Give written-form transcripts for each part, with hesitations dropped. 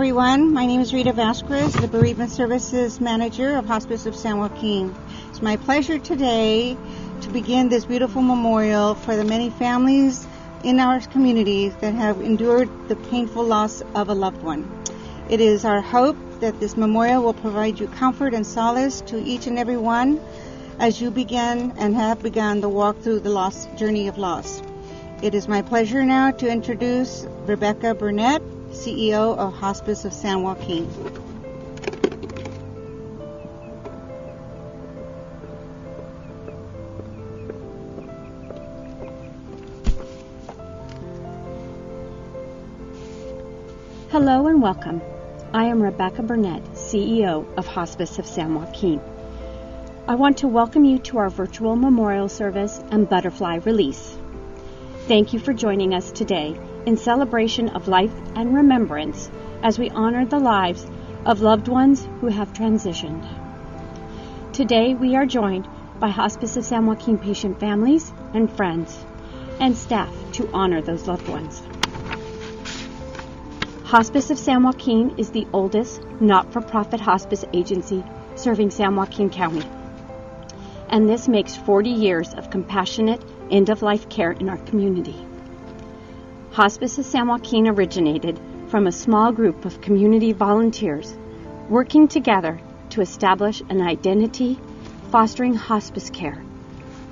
everyone. My name is Rita Vasquez, the Bereavement Services Manager of Hospice of San Joaquin. It's my pleasure today to begin this beautiful memorial for the many families in our community that have endured the painful loss of a loved one. It is our hope that this memorial will provide you comfort and solace to each and every one as you begin and have begun the walk through the journey of loss. It is my pleasure now to introduce Rebecca Burnett, CEO of Hospice of San Joaquin. Hello and welcome. I am Rebecca Burnett, CEO of Hospice of San Joaquin. I want to welcome you to our virtual memorial service and butterfly release. Thank you for joining us today in celebration of life and remembrance as we honor the lives of loved ones who have transitioned. Today we are joined by Hospice of San Joaquin patient families and friends and staff to honor those loved ones. Hospice of San Joaquin is the oldest not-for-profit hospice agency serving San Joaquin County, and this makes 40 years of compassionate end-of-life care in our community. Hospice of San Joaquin originated from a small group of community volunteers working together to establish an identity fostering hospice care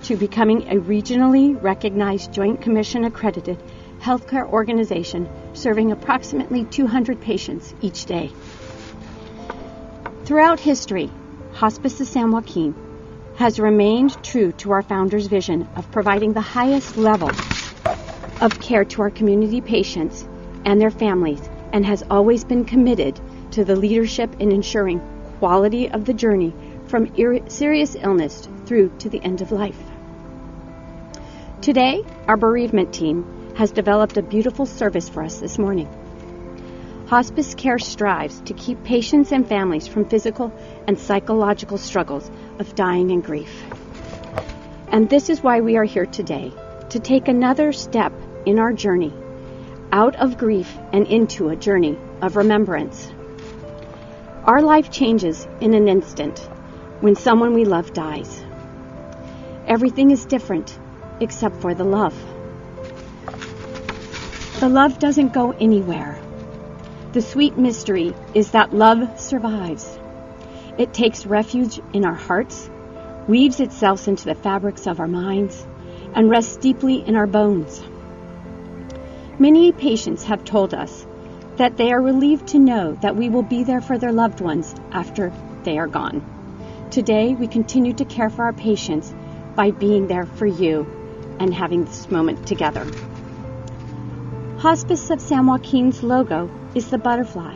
to becoming a regionally recognized Joint Commission accredited healthcare organization serving approximately 200 patients each day. Throughout history, Hospice of San Joaquin has remained true to our founder's vision of providing the highest level of care to our community patients and their families, and has always been committed to the leadership in ensuring quality of the journey from serious illness through to the end of life. Today, our bereavement team has developed a beautiful service for us this morning. Hospice care strives to keep patients and families from physical and psychological struggles of dying and grief. And this is why we are here today, to take another step in our journey out of grief and into a journey of remembrance. Our life changes in an instant when someone we love dies. Everything is different except for the love. The love doesn't go anywhere. The sweet mystery is that love survives. It takes refuge in our hearts, weaves itself into the fabrics of our minds, and rests deeply in our bones. Many patients have told us that they are relieved to know that we will be there for their loved ones after they are gone. Today, we continue to care for our patients by being there for you and having this moment together. Hospice of San Joaquin's logo is the butterfly,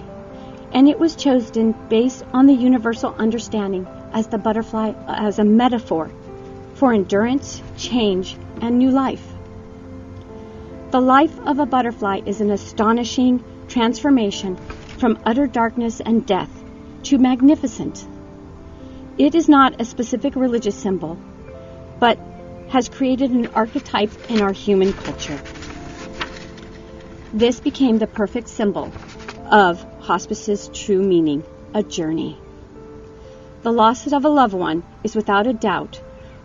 and it was chosen based on the universal understanding as the butterfly as a metaphor for endurance, change, and new life. The life of a butterfly is an astonishing transformation from utter darkness and death to magnificent. It is not a specific religious symbol, but has created an archetype in our human culture. This became the perfect symbol of hospice's true meaning, a journey. The loss of a loved one is without a doubt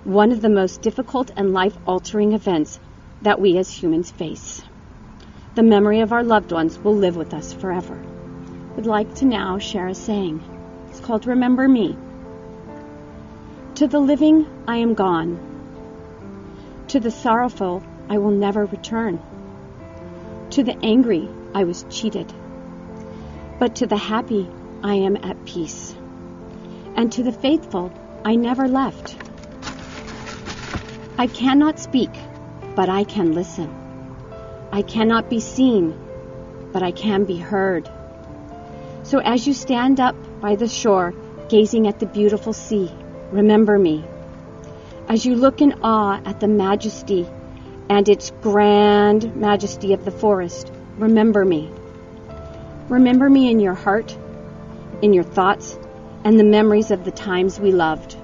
one of the most difficult and life-altering events that we as humans face. The memory of our loved ones will live with us forever. I'd like to now share a saying. It's called Remember Me. To the living, I am gone. To the sorrowful, I will never return. To the angry, I was cheated. But to the happy, I am at peace. And to the faithful, I never left. I cannot speak, but I can listen. I cannot be seen, but I can be heard. So as you stand up by the shore, gazing at the beautiful sea, remember me. As you look in awe at the majesty and its grand majesty of the forest, remember me. Remember me in your heart, in your thoughts, and the memories of the times we loved,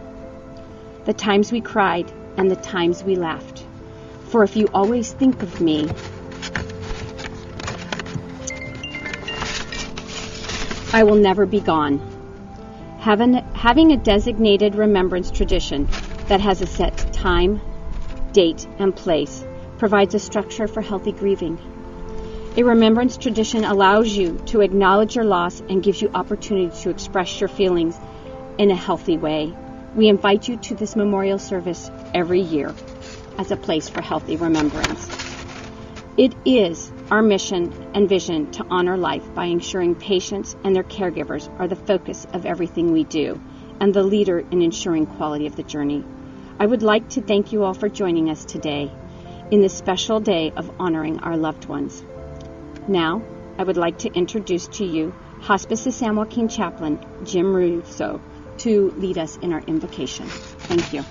the times we cried, and the times we laughed. For if you always think of me, I will never be gone. Having a designated remembrance tradition that has a set time, date, and place provides a structure for healthy grieving. A remembrance tradition allows you to acknowledge your loss and gives you opportunity to express your feelings in a healthy way. We invite you to this memorial service every year as a place for healthy remembrance. It is our mission and vision to honor life by ensuring patients and their caregivers are the focus of everything we do and the leader in ensuring quality of the journey. I would like to thank you all for joining us today in this special day of honoring our loved ones. Now, I would like to introduce to you Hospice of San Joaquin Chaplain Jim Russo to lead us in our invocation. Thank you.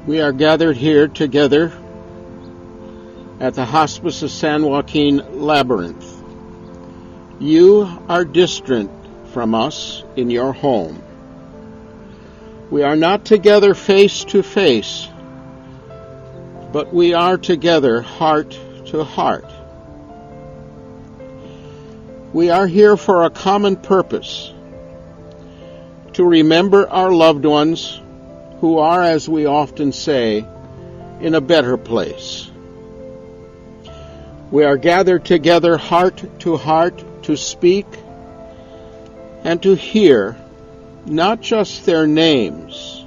We are gathered here together at the Hospice of San Joaquin Labyrinth. You are distant from us in your home. We are not together face to face, but we are together heart to heart. We are here for a common purpose, to remember our loved ones who are, as we often say, in a better place. We are gathered together heart to speak and to hear not just their names,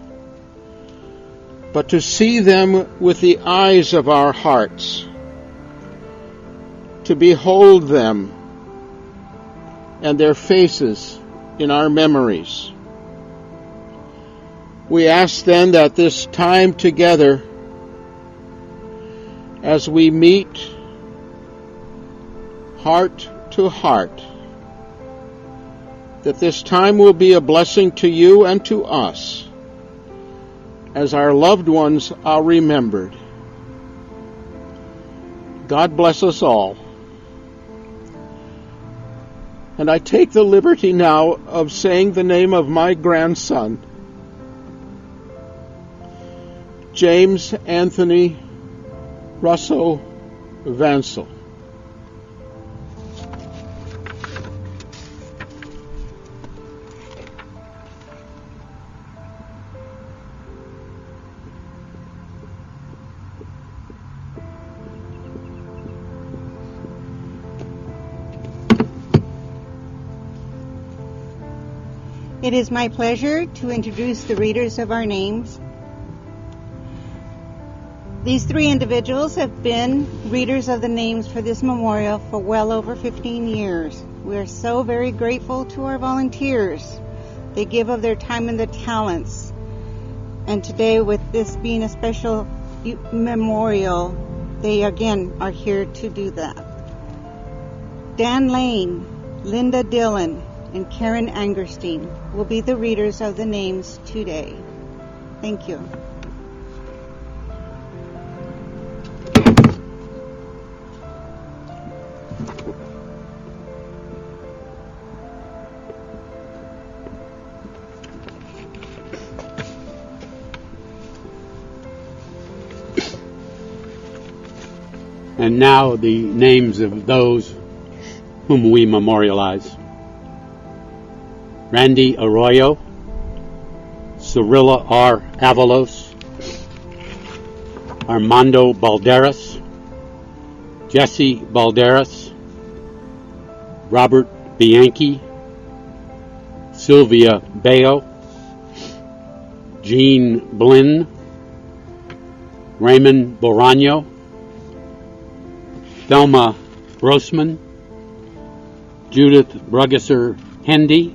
but to see them with the eyes of our hearts, to behold them and their faces in our memories. We ask then that this time together, as we meet heart to heart, that this time will be a blessing to you and to us, as our loved ones are remembered. God bless us all. And I take the liberty now of saying the name of my grandson, James Anthony Russo Vansel. It is my pleasure to introduce the readers of our names. These three individuals have been readers of the names for this memorial for well over 15 years. We are so very grateful to our volunteers. They give of their time and their talents. And today, with this being a special memorial, they again are here to do that. Dan Lane, Linda Dillon, and Karen Angerstein will be the readers of the names today. Thank you. And now the names of those whom we memorialize. Randy Arroyo, Cirilla R. Avalos, Armando Balderas, Jesse Balderas, Robert Bianchi, Sylvia Bayo, Jean Blinn, Raymond Borano, Thelma Grossman, Judith Brugesser Hendy,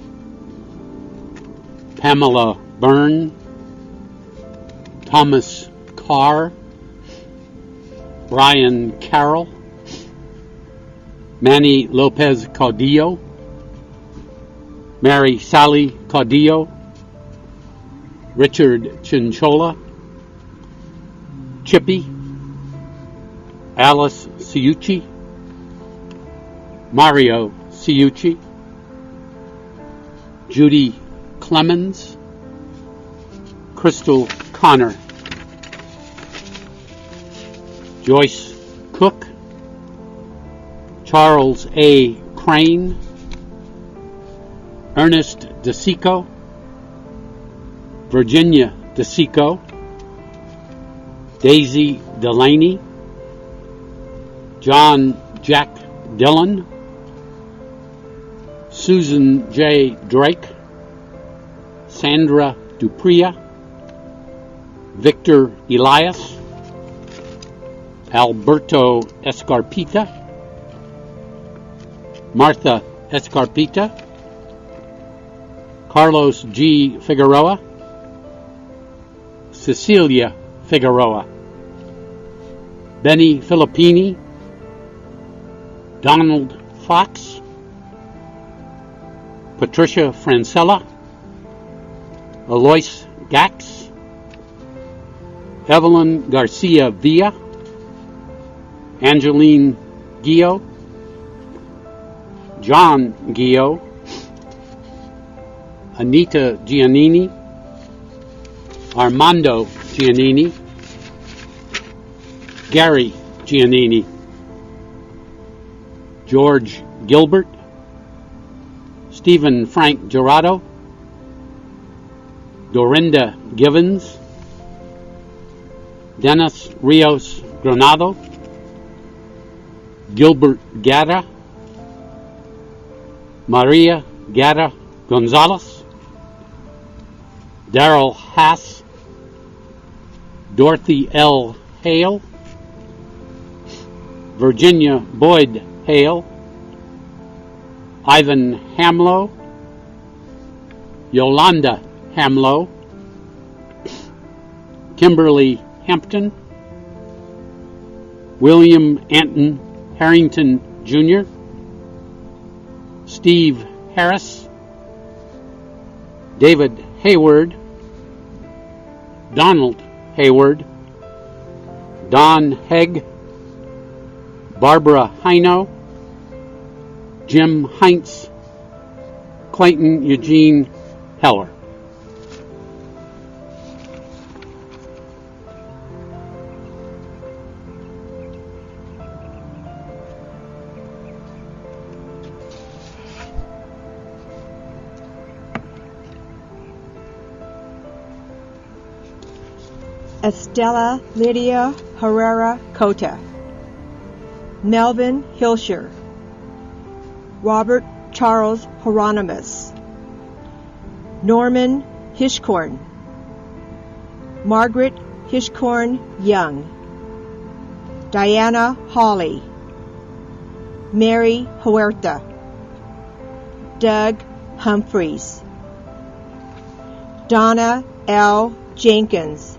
Pamela Byrne, Thomas Carr, Brian Carroll, Manny Lopez Caudillo, Mary Sally Caudillo, Richard Chinchola, Chippy, Alice Ciucci, Mario Ciucci, Judy Clemens, Crystal Connor, Joyce Cook, Charles A. Crane, Ernest DeSico, Virginia DeSico, Daisy Delaney, John Jack Dillon, Susan J. Drake, Sandra Dupria, Victor Elias, Alberto Escarpita, Martha Escarpita, Carlos G. Figueroa, Cecilia Figueroa, Benny Filippini, Donald Fox, Patricia Francella, Alois Gax, Evelyn Garcia Villa, Angeline Guillot, John Guillot, Anita Giannini, Armando Giannini, Gary Giannini, George Gilbert, Stephen Frank Gerardo, Dorinda Givens, Dennis Rios Granado, Gilbert Guerra, Maria Guerra Gonzalez, Darrell Haas, Dorothy L. Hale, Virginia Boyd Hale, Ivan Hamlow, Yolanda Hamlow, Kimberly Hampton, William Anton Harrington Jr., Steve Harris, David Hayward, Donald Hayward, Don Hegg, Barbara Hino, Jim Heinz, Clayton Eugene Heller. Estela Lydia Herrera Cota, Melvin Hilscher, Robert Charles Hieronymus, Norman Hishkorn, Margaret Hishkorn Young, Diana Hawley, Mary Huerta, Doug Humphreys, Donna L. Jenkins,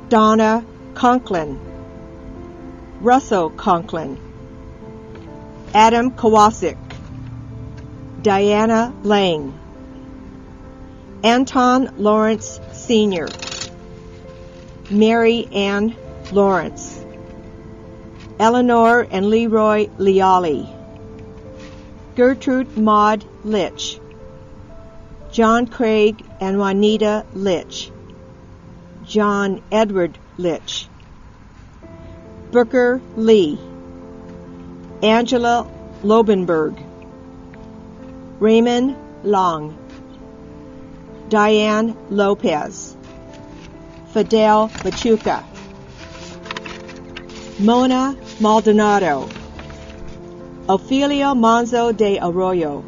Donna Conklin, Russell Conklin, Adam Kowalczyk, Diana Lang, Anton Lawrence Sr., Mary Ann Lawrence, Eleanor and Leroy Leali, Gertrude Maud Litch, John Craig and Juanita Litch, John Edward Litch, Booker Lee, Angela Lobenberg, Raymond Long, Diane Lopez, Fidel Machuca, Mona Maldonado, Ofelia Manzo de Arroyo,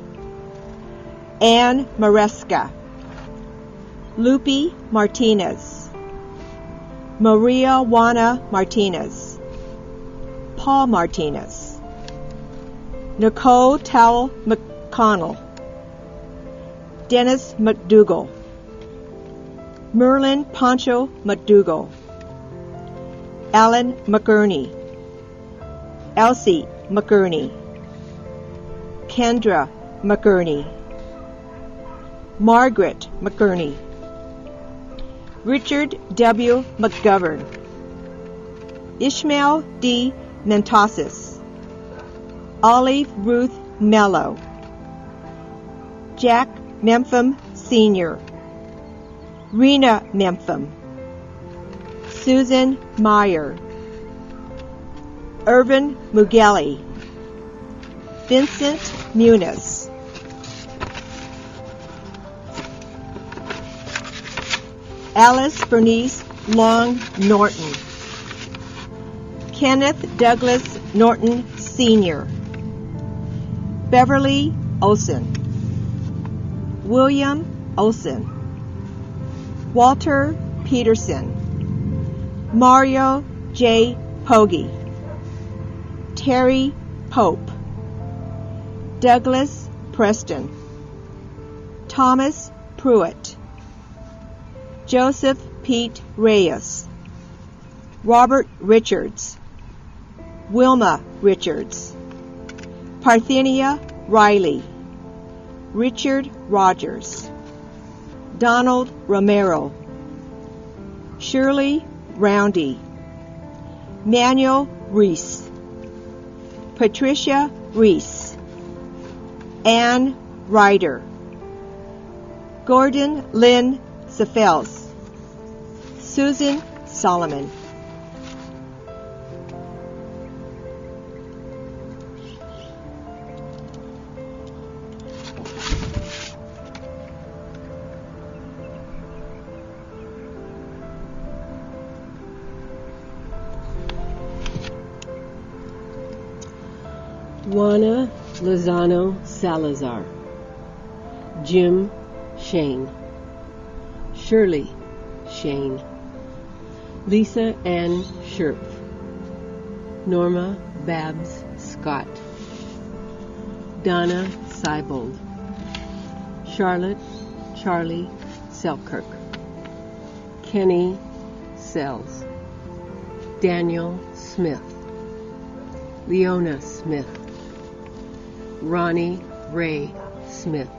Anne Maresca, Lupe Martinez, Maria Juana Martinez, Paul Martinez, Nicole Towell McConnell, Dennis McDougall, Merlin Pancho McDougall, Alan McGurney, Elsie McGurney, Kendra McGurney, Margaret McGurney, Richard W. McGovern, Ishmael D. Mentasis, Olive Ruth Mello, Jack Mempham Sr., Rena Mempham, Susan Meyer, Irvin Mugelli, Vincent Muniz, Alice Bernice Long Norton, Kenneth Douglas Norton Sr., Beverly Olson, William Olson, Walter Peterson, Mario J. Pogge, Terry Pope, Douglas Preston, Thomas Pruitt, Joseph Pete Reyes, Robert Richards, Wilma Richards, Parthenia Riley, Richard Rogers, Donald Romero, Shirley Roundy, Manuel Reese, Patricia Reese, Ann Ryder, Gordon Lynn Sefels, Susan Solomon. Juana Lozano Salazar, Jim Shane, Shirley Shane, Lisa Ann Scherf, Norma Babs Scott, Donna Seibold, Charlotte Charlie Selkirk, Kenny Sells, Daniel Smith, Leona Smith, Ronnie Ray Smith,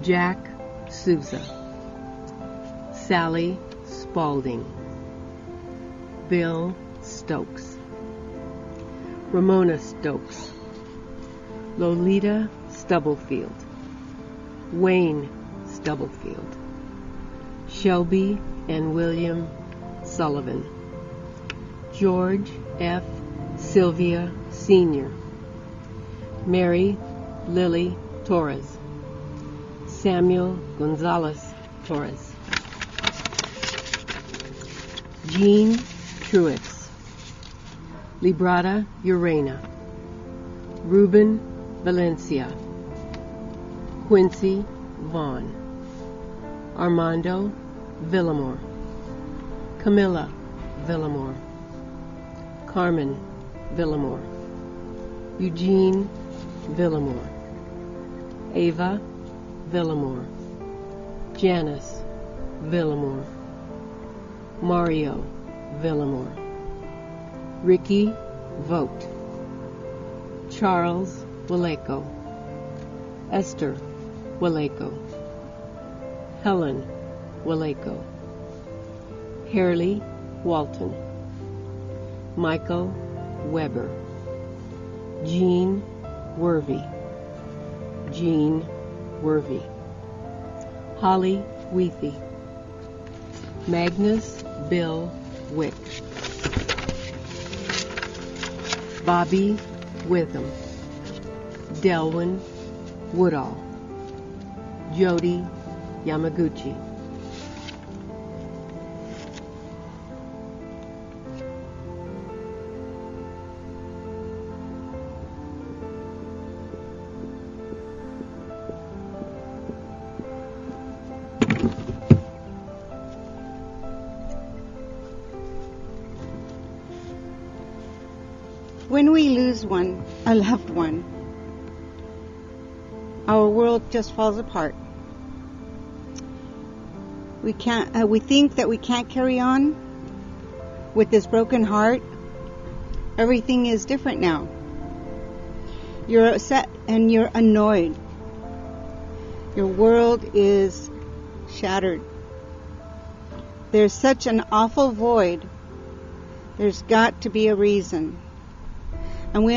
Jack Souza, Sally Spalding, Bill Stokes, Ramona Stokes, Lolita Stubblefield, Wayne Stubblefield, Shelby and William Sullivan, George F. Sylvia Sr., Mary Lily Torres, Samuel Gonzalez Torres, Jean Truitt, Librada Urena, Ruben Valencia, Quincy Vaughn, Armando Villamore, Camilla Villamore, Carmen Villamore, Eugene Villamore, Ava Villamore, Janice Villamore, Mario Villamore, Ricky Vogt, Charles Waleco, Esther Waleco, Helen Waleco, Harley Walton, Michael Weber, Jean Worvey, Jean Worvey, Holly Weethy, Magnus Bill Wick, Bobby Witham, Delwyn Woodall, Jody Yamaguchi. When we lose a loved one, our world just falls apart. We think that we can't carry on with this broken heart. Everything is different now. You're upset and you're annoyed. Your world is shattered. There's such an awful void. There's got to be a reason. And we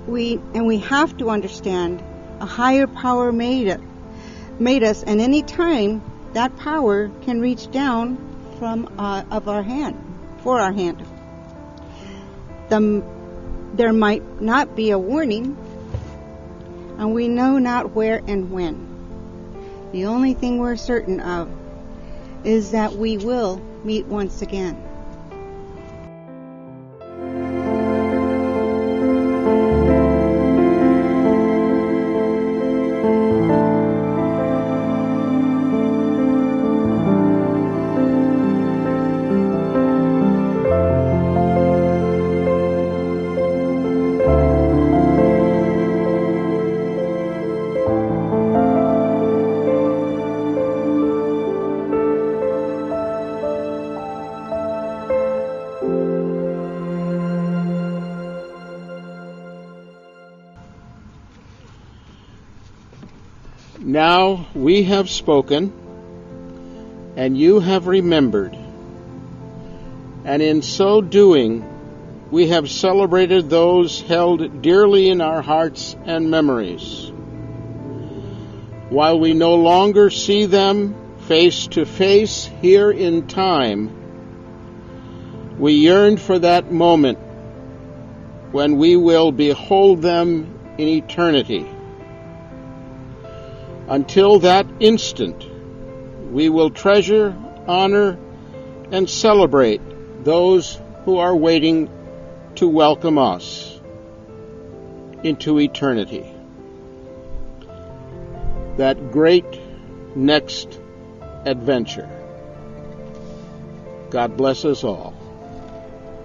we have to understand a higher power made us, and any time that power can reach down for our hand. There might not be a warning, and we know not where and when. The only thing we're certain of is that we will meet once again. Now we have spoken, and you have remembered, and in so doing we have celebrated those held dearly in our hearts and memories. While we no longer see them face to face here in time, we yearn for that moment when we will behold them in eternity. Until that instant, we will treasure, honor, and celebrate those who are waiting to welcome us into eternity. That great next adventure. God bless us all.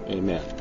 Amen.